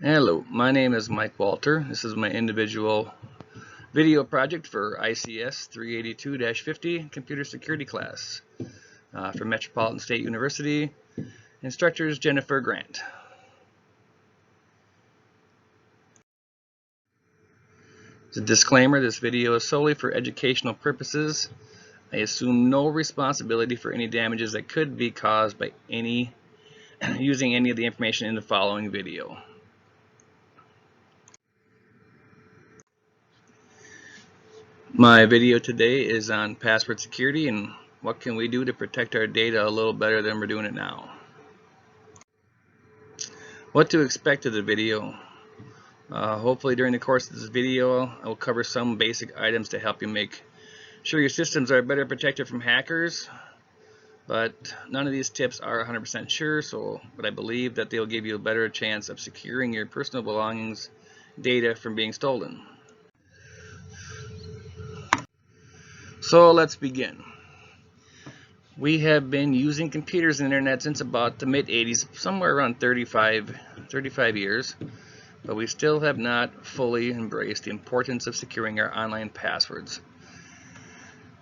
Hello, my name is Mike Walter. This is my individual video project for ICS 382-50 Computer Security class from Metropolitan State University. Instructor is Jennifer Grant. As a disclaimer, this video is solely for educational purposes. I assume no responsibility for any damages that could be caused by using any of the information in the following video. My video today is on password security and what can we do to protect our data a little better than we're doing it now. What to expect of the video. Hopefully during the course of this video I will cover some basic items to help you make sure your systems are better protected from hackers, but none of these tips are 100% sure, but I believe that they'll give you a better chance of securing your personal belongings data from being stolen. So let's begin. We have been using computers and internet since about the mid-80s, somewhere around 35 years, but we still have not fully embraced the importance of securing our online passwords.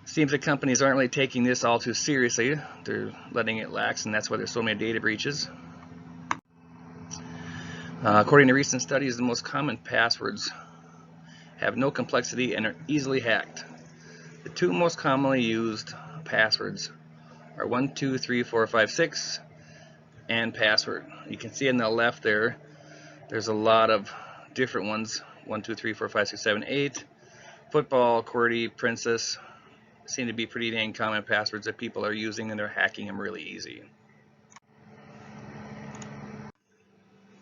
It seems that companies aren't really taking this all too seriously. They're letting it lax, and that's why there's so many data breaches. According to recent studies, the most common passwords have no complexity and are easily hacked. The two most commonly used passwords are 123456 and password. You can see on the left there's a lot of different ones. 12345678, football, QWERTY, princess seem to be pretty dang common passwords that people are using, and they're hacking them really easy.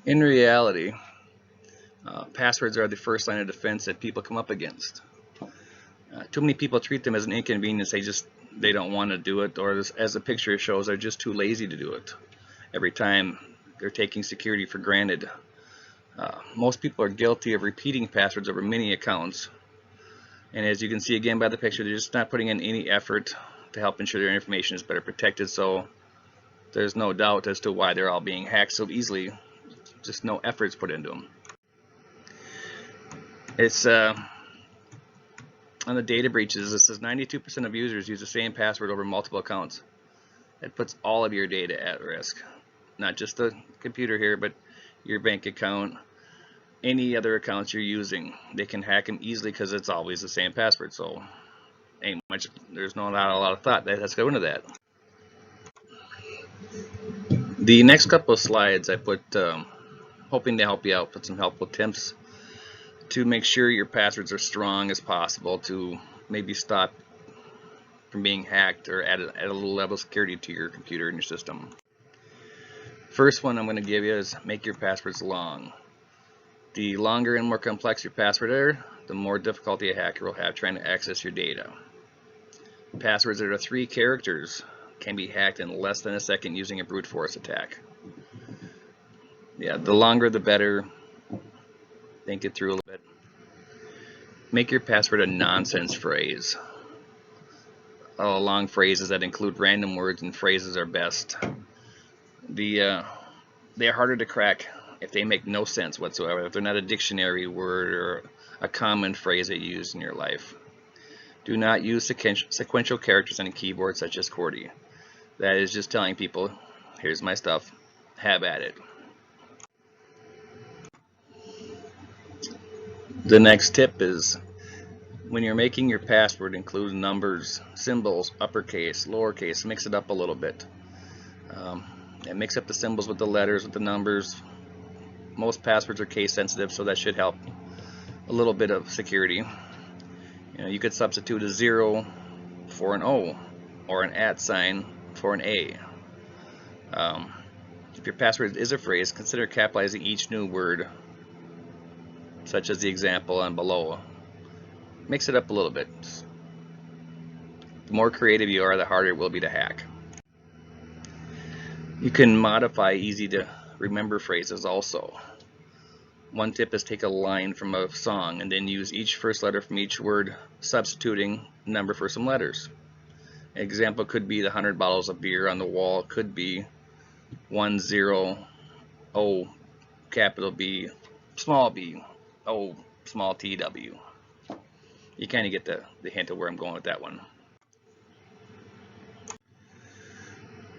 In reality, passwords are the first line of defense that people come up against. Too many people treat them as an inconvenience. They don't want to do it, or as the picture shows, they're just too lazy to do it. Every time they're taking security for granted. Most people are guilty of repeating passwords over many accounts, and as you can see again by the picture, they're just not putting in any effort to help ensure their information is better protected. So there's no doubt as to why they're all being hacked so easily. Just no efforts put into them. It's on the data breaches, it says 92% of users use the same password over multiple accounts. It puts all of your data at risk. Not just the computer here, but your bank account, any other accounts you're using. They can hack them easily because it's always the same password. So there's not a lot of thought that's going into that. The next couple of slides I put hoping to help you out, put some helpful tips to make sure your passwords are strong as possible to maybe stop from being hacked or add a little level of security to your computer and your system. First one I'm going to give you is make your passwords long. The longer and more complex your password are, the more difficulty a hacker will have trying to access your data. Passwords that are 3 characters can be hacked in less than a second using a brute force attack. Yeah, the longer the better. Think it through a little bit. Make your password a nonsense phrase. Long phrases that include random words and phrases are best. They are harder to crack if they make no sense whatsoever, if they're not a dictionary word or a common phrase that you use in your life. Do not use sequential characters on a keyboard such as QWERTY. That is just telling people, here's my stuff, have at it. The next tip is when you're making your password, include numbers, symbols, uppercase, lowercase, mix it up a little bit. And mix up the symbols with the letters, with the numbers. Most passwords are case sensitive, so that should help a little bit of security. You could substitute a 0 for an O or an @ sign for an A. If your password is a phrase, consider capitalizing each new word, such as the example on below. Mix it up a little bit. The more creative you are, the harder it will be to hack. You can modify easy to remember phrases also. One tip is take a line from a song and then use each first letter from each word, substituting number for some letters. An example could be the 100 bottles of beer on the wall could be 100 capital B small b, O, small t, w. You kind of get the hint of where I'm going with that one.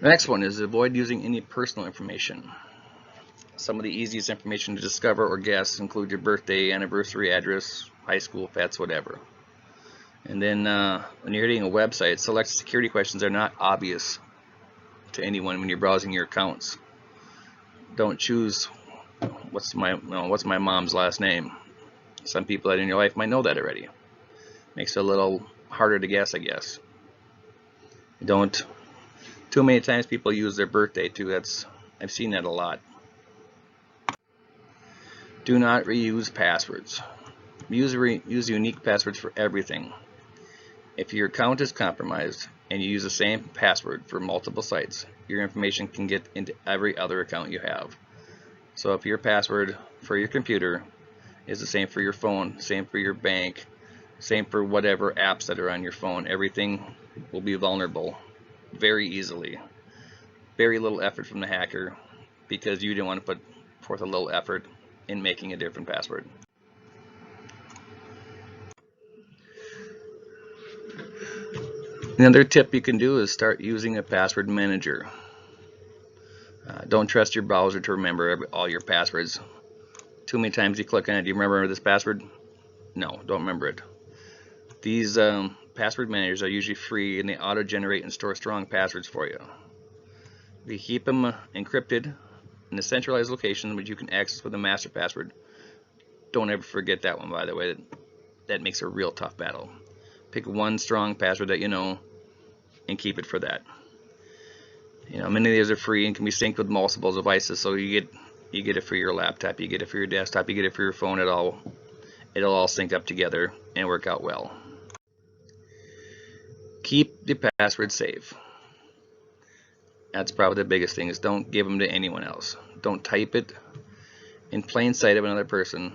The next one is avoid using any personal information. Some of the easiest information to discover or guess include your birthday, anniversary, address, high school, pets, whatever. And then when you're hitting a website, select security questions that are not obvious to anyone when you're browsing your accounts. Don't choose what's my mom's last name. Some people in your life might know that already. Makes it a little harder to guess, I guess. Don't. Too many times people use their birthday too. I've seen that a lot. Do not reuse passwords. Use unique passwords for everything. If your account is compromised and you use the same password for multiple sites, your information can get into every other account you have. So if your password for your computer is the same for your phone, same for your bank, same for whatever apps that are on your phone, everything will be vulnerable very easily. Very little effort from the hacker because you didn't want to put forth a little effort in making a different password. Another tip you can do is start using a password manager. Don't trust your browser to remember all your passwords. Too many times you click on it, do you remember this password? No, don't remember it. These password managers are usually free and they auto-generate and store strong passwords for you. They keep them encrypted in a centralized location which you can access with a master password. Don't ever forget that one, by the way. That makes a real tough battle. Pick one strong password that you know and keep it for that. Many of these are free and can be synced with multiple devices, so you get it for your laptop, you get it for your desktop, you get it for your phone. It'll all sync up together and work out well. Keep the password safe. That's probably the biggest thing, is don't give them to anyone else. Don't type it in plain sight of another person.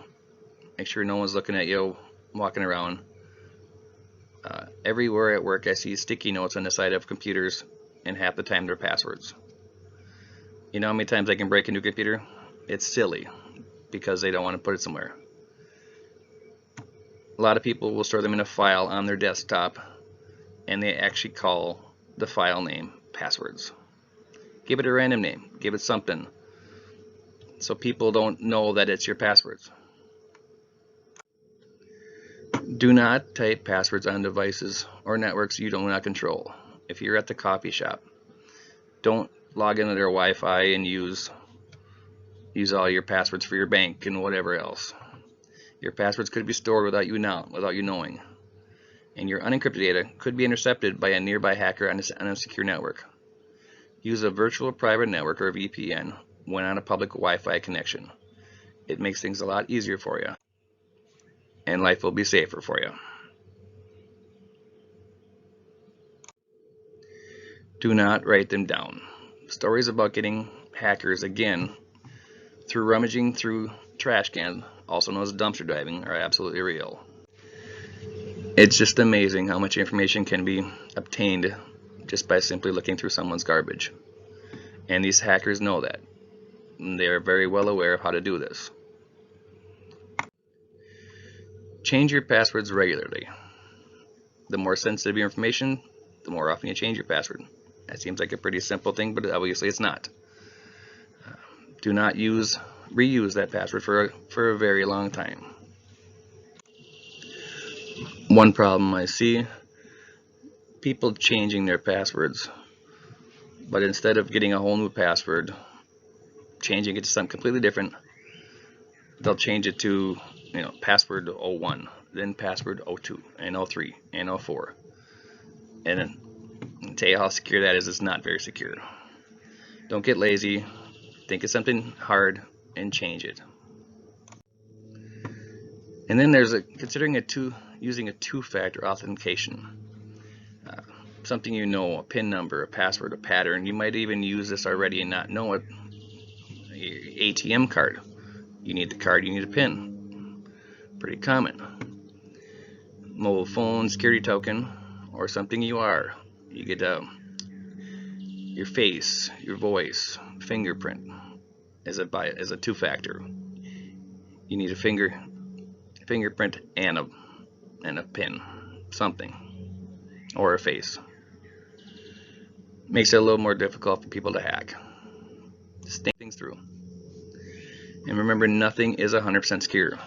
Make sure no one's looking at you walking around. Everywhere at work I see sticky notes on the side of computers, and half the time they're passwords. You know how many times I can break a new computer? It's silly because they don't want to put it somewhere. A lot of people will store them in a file on their desktop and they actually call the file name passwords. Give it a random name, give it something so people don't know that it's your passwords. Do not type passwords on devices or networks you do not control. If you're at the coffee shop, don't log into their Wi-Fi and use all your passwords for your bank and whatever else. Your passwords could be stored without you knowing, and your unencrypted data could be intercepted by a nearby hacker on a secure network. Use a virtual private network or VPN when on a public Wi-Fi connection. It makes things a lot easier for you, and life will be safer for you. Do not write them down. Stories about getting hackers again through rummaging through trash cans, also known as dumpster diving, are absolutely real. It's just amazing how much information can be obtained just by simply looking through someone's garbage. And these hackers know that. They are very well aware of how to do this. Change your passwords regularly. The more sensitive your information, the more often you change your password. That seems like a pretty simple thing, but obviously it's not. Do not reuse that password for a very long time. One problem I see, people changing their passwords, but instead of getting a whole new password, changing it to something completely different, they'll change it to password 01, then password 02, and 03, and 04. And then I'll tell you how secure that is. It's not very secure. Don't get lazy. Think of something hard and change it. And then there's considering using a two-factor authentication. Something a PIN number, a password, a pattern. You might even use this already and not know it. Your ATM card. You need the card, you need a PIN. Pretty common. Mobile phone, security token, or something you are. You get your face, your voice, fingerprint as a two-factor. you need a fingerprint and a pin, something, or a face. Makes it a little more difficult for people to hack. Just think things through. And remember, nothing is 100% secure.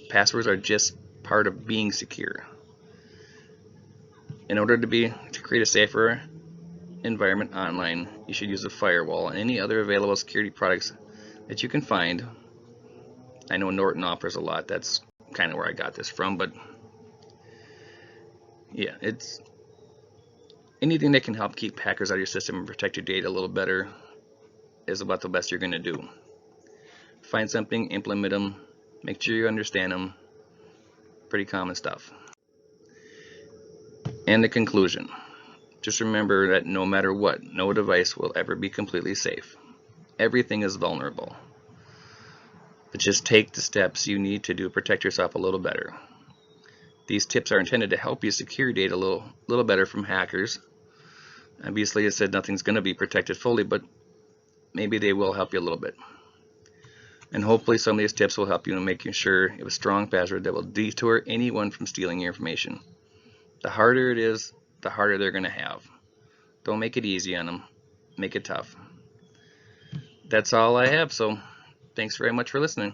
Passwords are just part of being secure. In order to create a safer environment online, you should use a firewall and any other available security products that you can find. I know Norton offers a lot. That's kind of where I got this from, but yeah, it's anything that can help keep hackers out of your system and protect your data a little better is about the best you're going to do. Find something, implement them, make sure you understand them. Pretty common stuff. And the conclusion. Just remember that no matter what, no device will ever be completely safe. Everything is vulnerable. But just take the steps you need to do to protect yourself a little better. These tips are intended to help you secure data a little better from hackers. Obviously, I said nothing's going to be protected fully, but maybe they will help you a little bit. And hopefully some of these tips will help you in making sure you have a strong password that will deter anyone from stealing your information. The harder it is, the harder they're going to have. Don't make it easy on them. Make it tough. That's all I have, so thanks very much for listening.